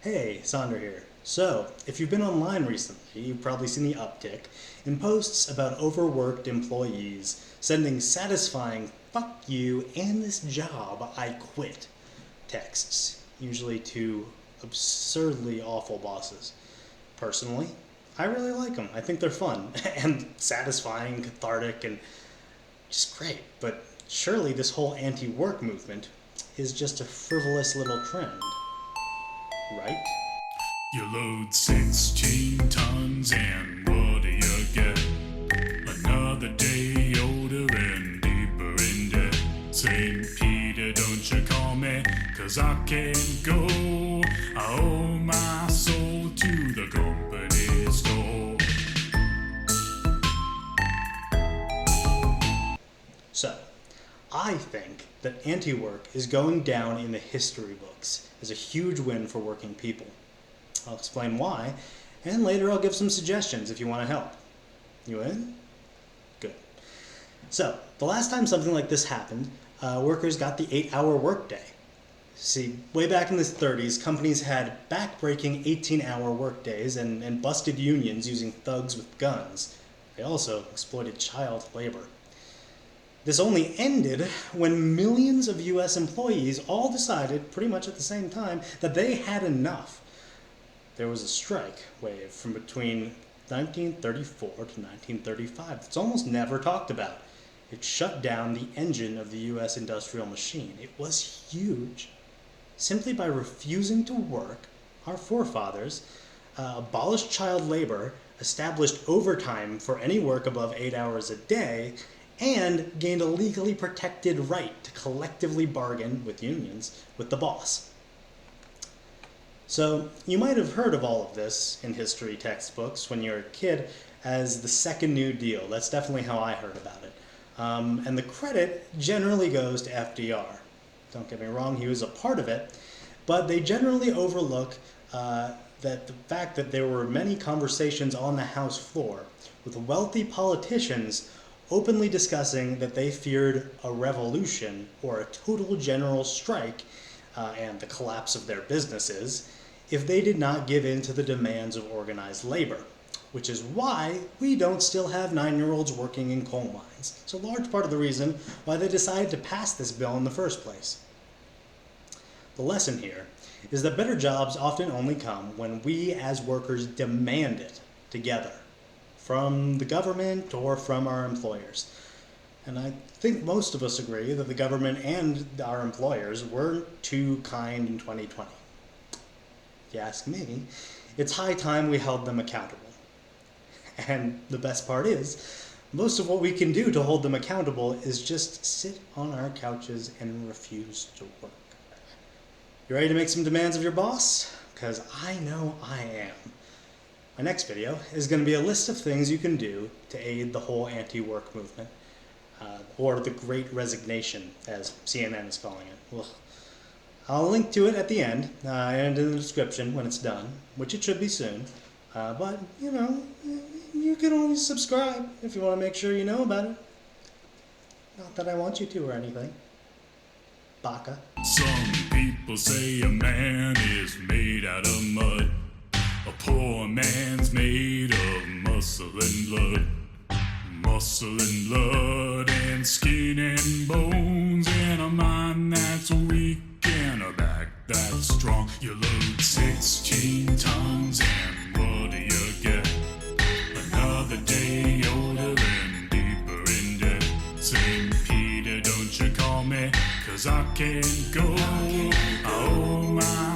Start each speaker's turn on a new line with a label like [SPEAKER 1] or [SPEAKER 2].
[SPEAKER 1] Hey, Sandra here. So, if you've been online recently, you've probably seen the uptick in posts about overworked employees sending satisfying "fuck you and this job, I quit" texts, usually to absurdly awful bosses. Personally, I really like them. I think they're fun and satisfying, cathartic, and just great. But surely this whole anti-work movement is just a frivolous little trend, right?
[SPEAKER 2] You load 16 tons and what do you get? Another day older and deeper in debt. St. Peter, don't you call me, 'cause I can't go. I owe my soul to the company store.
[SPEAKER 1] So, I think that anti-work is going down in the history books as a huge win for working people. I'll explain why, and later I'll give some suggestions if you want to help. You in? Good. So, the last time something like this happened, workers got the 8-hour workday. See, way back in the 30s, companies had back-breaking 18-hour workdays and busted unions using thugs with guns. They also exploited child labor. This only ended when millions of US employees all decided, pretty much at the same time, that they had enough. There was a strike wave from between 1934 to 1935 that's almost never talked about. It shut down the engine of the US industrial machine. It was huge. Simply by refusing to work, our forefathers abolished child labor, established overtime for any work above 8 hours a day, and gained a legally protected right to collectively bargain with unions with the boss. So, you might have heard of all of this in history textbooks when you were a kid as the Second New Deal. That's definitely how I heard about it. And the credit generally goes to FDR. Don't get me wrong, he was a part of it, but they generally overlook that the fact that there were many conversations on the House floor with wealthy politicians openly discussing that they feared a revolution or a total general strike and the collapse of their businesses if they did not give in to the demands of organized labor, which is why we don't still have 9-year-olds working in coal mines. It's a large part of the reason why they decided to pass this bill in the first place. The lesson here is that better jobs often only come when we as workers demand it together, from the government or from our employers. And I think most of us agree that the government and our employers weren't too kind in 2020. If you ask me, it's high time we held them accountable. And the best part is, most of what we can do to hold them accountable is just sit on our couches and refuse to work. You ready to make some demands of your boss? Because I know I am. My next video is going to be a list of things you can do to aid the whole anti-work movement, or the Great Resignation, as CNN is calling it. Ugh. I'll link to it at the end and in the description when it's done, which it should be soon. But, you know, you can always subscribe if you want to make sure you know about it. Not that I want you to or anything. Baka.
[SPEAKER 2] Some people say a man is made out of mud. A poor man's made of muscle and blood. Muscle and blood and skin and bones, and a mind that's weak and a back that's strong. You load 16 tons and what do you get? Another day older and deeper in debt. St. Peter, don't you call me, 'cause I can't go. I owe my